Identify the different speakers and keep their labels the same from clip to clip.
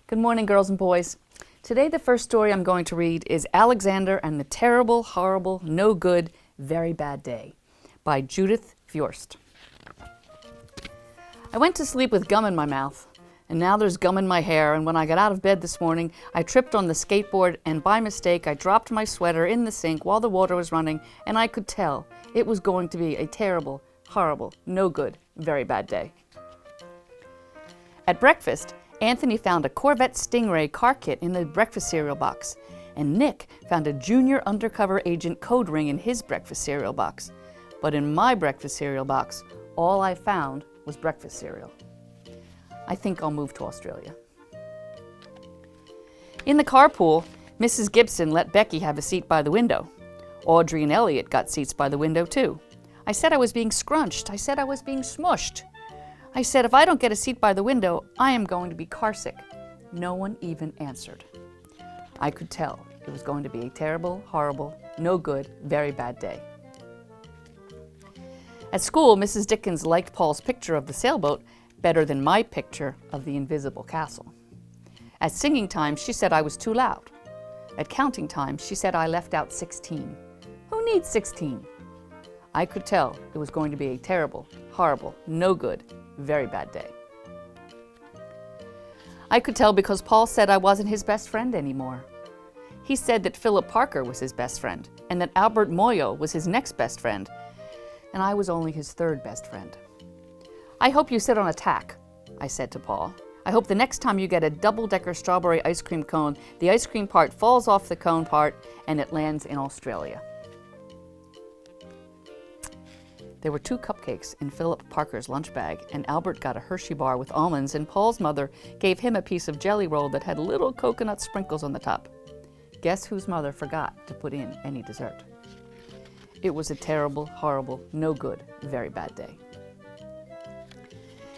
Speaker 1: Good morning, girls and boys. Today the first story I'm going to read is Alexander and the Terrible, Horrible, No Good, Very Bad Day by Judith Fjost. I went to sleep with gum in my mouth, and now there's gum in my hair, and when I got out of bed this morning, I tripped on the skateboard, and by mistake I dropped my sweater in the sink while the water was running, and I could tell it was going to be a terrible, horrible, no good, very bad day. At breakfast, Anthony found a Corvette Stingray car kit in the breakfast cereal box, and Nick found a junior undercover agent code ring in his breakfast cereal box. But in my breakfast cereal box, all I found was breakfast cereal. I think I'll move to Australia. In the carpool, Mrs. Gibson let Becky have a seat by the window. Audrey and Elliot got seats by the window too. I said I was being scrunched. I said I was being smushed. I said if I don't get a seat by the window, I am going to be carsick. No one even answered. I could tell it was going to be a terrible, horrible, no good, very bad day. At school, Mrs. Dickens liked Paul's picture of the sailboat better than my picture of the invisible castle. At singing time, she said I was too loud. At counting time, she said I left out 16. Who needs 16? I could tell it was going to be a terrible, horrible, no good, very bad day. I could tell because Paul said I wasn't his best friend anymore. He said that Philip Parker was his best friend, and that Albert Moyo was his next best friend, and I was only his third best friend. I hope you sit on a tack, I said to Paul. I hope the next time you get a double-decker strawberry ice cream cone, the ice cream part falls off the cone part and it lands in Australia. There were 2 cupcakes in Philip Parker's lunch bag, and Albert got a Hershey bar with almonds, and Paul's mother gave him a piece of jelly roll that had little coconut sprinkles on the top. Guess whose mother forgot to put in any dessert? It was a terrible, horrible, no good, very bad day.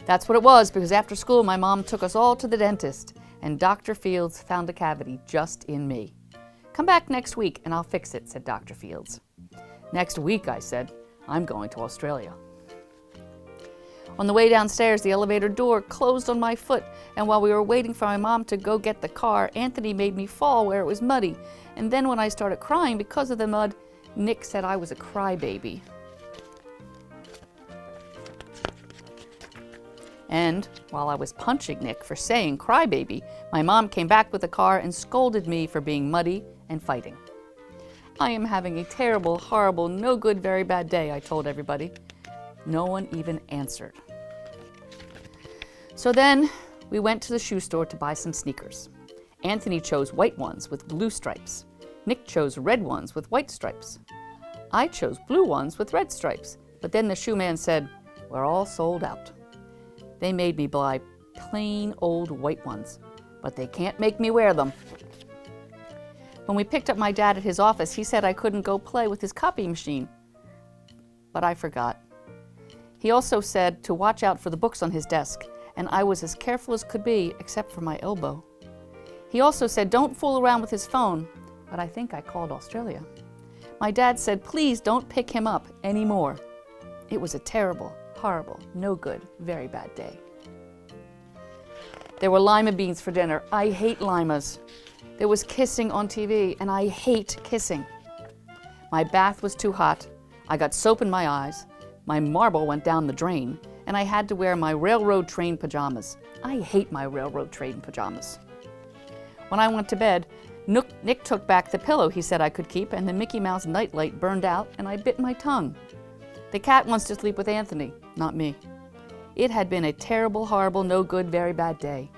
Speaker 1: That's what it was, because after school my mom took us all to the dentist, and Dr. Fields found a cavity just in me. Come back next week and I'll fix it, said Dr. Fields. Next week, I said. I'm going to Australia. On the way downstairs, the elevator door closed on my foot, and while we were waiting for my mom to go get the car, Anthony made me fall where it was muddy. And then when I started crying because of the mud, Nick said I was a crybaby. And while I was punching Nick for saying crybaby, my mom came back with the car and scolded me for being muddy and fighting. I am having a terrible, horrible, no good, very bad day, I told everybody. No one even answered. So then we went to the shoe store to buy some sneakers. Anthony chose white ones with blue stripes. Nick chose red ones with white stripes. I chose blue ones with red stripes, but then the shoe man said, "We're all sold out." They made me buy plain old white ones, but they can't make me wear them. When we picked up my dad at his office, he said I couldn't go play with his copy machine, but I forgot. He also said to watch out for the books on his desk, and I was as careful as could be, except for my elbow. He also said don't fool around with his phone, but I think I called Australia. My dad said please don't pick him up anymore. It was a terrible, horrible, no good, very bad day. There were lima beans for dinner. I hate limas. There was kissing on TV, and I hate kissing. My bath was too hot. I got soap in my eyes. My marble went down the drain, and I had to wear my railroad train pajamas. I hate my railroad train pajamas. When I went to bed, Nick took back the pillow he said I could keep, and the Mickey Mouse nightlight burned out, and I bit my tongue. The cat wants to sleep with Anthony, not me. It had been a terrible, horrible, no good, very bad day.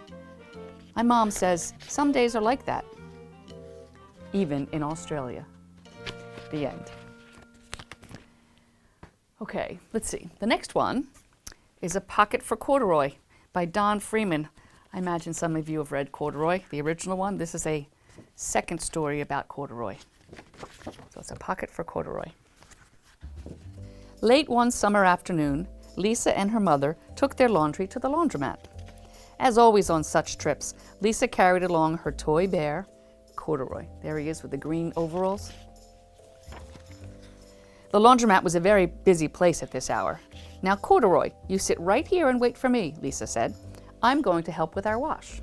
Speaker 1: My mom says some days are like that, even in Australia. The end. Okay, let's see. The next one is A Pocket for Corduroy by Don Freeman. I imagine some of you have read Corduroy, the original one. This is a second story about corduroy. So it's A Pocket for Corduroy. Late one summer afternoon, Lisa and her mother took their laundry to the laundromat. As always on such trips, Lisa carried along her toy bear, Corduroy. There he is with the green overalls. The laundromat was a very busy place at this hour. Now, Corduroy, you sit right here and wait for me, Lisa said. I'm going to help with our wash.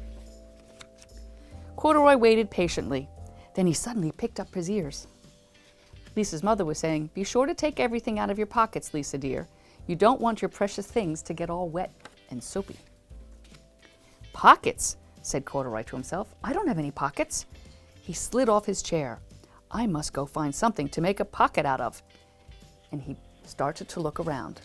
Speaker 1: Corduroy waited patiently. Then he suddenly picked up his ears. Lisa's mother was saying, "Be sure to take everything out of your pockets, Lisa dear. You don't want your precious things to get all wet and soapy." "Pockets?" said Corduroy to himself. "I don't have any pockets." He slid off his chair. "I must go find something to make a pocket out of." And he started to look around.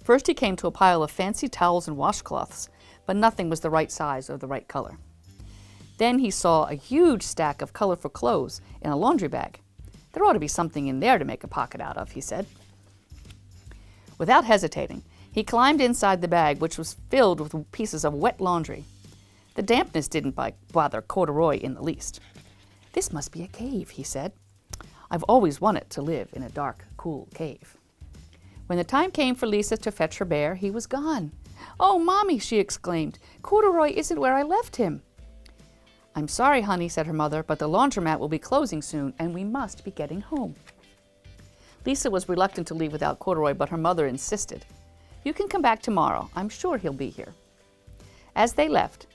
Speaker 1: First he came to a pile of fancy towels and washcloths, but nothing was the right size or the right color. Then he saw a huge stack of colorful clothes in a laundry bag. "There ought to be something in there to make a pocket out of," he said. Without hesitating, he climbed inside the bag, which was filled with pieces of wet laundry. The dampness didn't bother Corduroy in the least. "This must be a cave," he said. "I've always wanted to live in a dark, cool cave." When the time came for Lisa to fetch her bear, he was gone. "Oh, Mommy," she exclaimed, "Corduroy isn't where I left him." "I'm sorry, honey," said her mother, "but the laundromat will be closing soon, and we must be getting home." Lisa was reluctant to leave without Corduroy, but her mother insisted. "You can come back tomorrow. I'm sure he'll be here." As they left,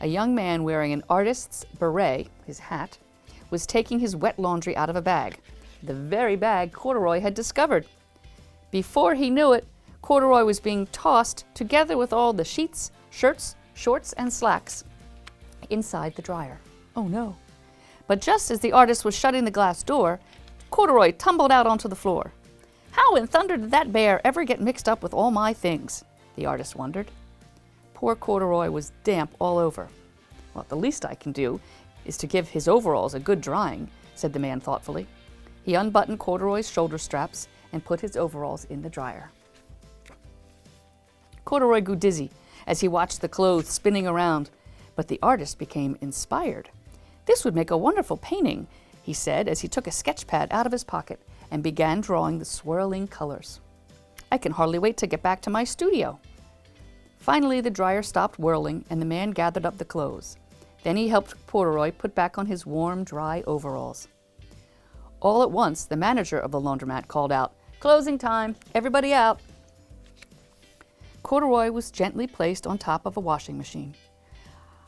Speaker 1: a young man wearing an artist's beret, his hat, was taking his wet laundry out of a bag, the very bag Corduroy had discovered. Before he knew it, Corduroy was being tossed, together with all the sheets, shirts, shorts, and slacks, inside the dryer. Oh no. But just as the artist was shutting the glass door, Corduroy tumbled out onto the floor. "How in thunder did that bear ever get mixed up with all my things?" the artist wondered. Poor Corduroy was damp all over. "Well, the least I can do is to give his overalls a good drying," said the man thoughtfully. He unbuttoned Corduroy's shoulder straps and put his overalls in the dryer. Corduroy grew dizzy as he watched the clothes spinning around, but the artist became inspired. "This would make a wonderful painting," he said as he took a sketch pad out of his pocket and began drawing the swirling colors. "I can hardly wait to get back to my studio." Finally, the dryer stopped whirling and the man gathered up the clothes. Then he helped Corduroy put back on his warm, dry overalls. All at once, the manager of the laundromat called out, "Closing time! Everybody out!" Corduroy was gently placed on top of a washing machine.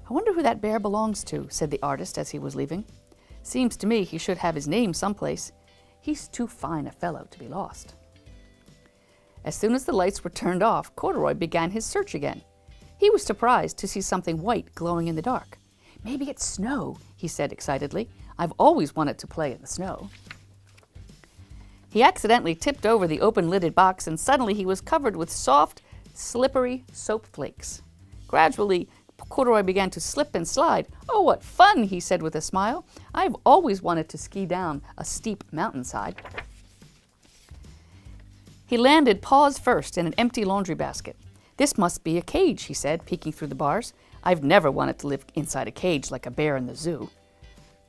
Speaker 1: "I wonder who that bear belongs to," said the artist as he was leaving. "Seems to me he should have his name someplace. He's too fine a fellow to be lost." As soon as the lights were turned off, Corduroy began his search again. He was surprised to see something white glowing in the dark. "Maybe it's snow," he said excitedly. "I've always wanted to play in the snow." He accidentally tipped over the open-lidded box, and suddenly he was covered with soft, slippery soap flakes. Gradually, Corduroy began to slip and slide. "Oh, what fun," he said with a smile. "I've always wanted to ski down a steep mountainside." He landed paws first in an empty laundry basket. "This must be a cage," he said, peeking through the bars. "I've never wanted to live inside a cage like a bear in the zoo."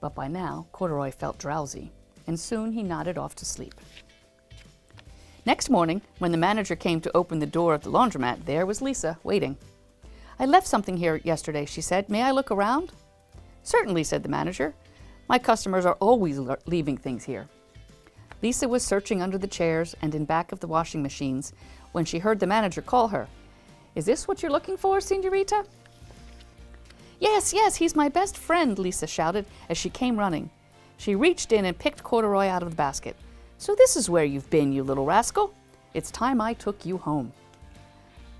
Speaker 1: But by now, Corduroy felt drowsy, and soon he nodded off to sleep. Next morning, when the manager came to open the door of the laundromat, there was Lisa, waiting. "I left something here yesterday," she said. "May I look around?" "Certainly," said the manager. "My customers are always leaving things here." Lisa was searching under the chairs and in back of the washing machines when she heard the manager call her. "Is this what you're looking for, Señorita?" "Yes, yes, he's my best friend," Lisa shouted as she came running. She reached in and picked Corduroy out of the basket. "So this is where you've been, you little rascal. It's time I took you home."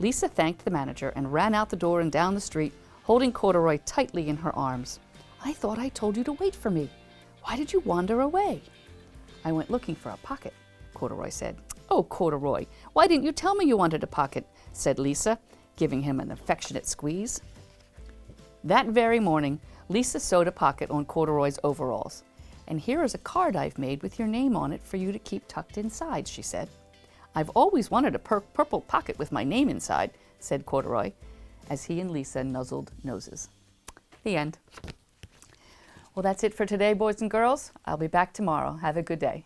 Speaker 1: Lisa thanked the manager and ran out the door and down the street, holding Corduroy tightly in her arms. "I thought I told you to wait for me. Why did you wander away?" "I went looking for a pocket," Corduroy said. "Oh, Corduroy, why didn't you tell me you wanted a pocket?" said Lisa, giving him an affectionate squeeze. That very morning, Lisa sewed a pocket on Corduroy's overalls. "And here is a card I've made with your name on it for you to keep tucked inside," she said. "I've always wanted a purple pocket with my name inside," said Corduroy, as he and Lisa nuzzled noses. The end. Well, that's it for today, boys and girls. I'll be back tomorrow. Have a good day.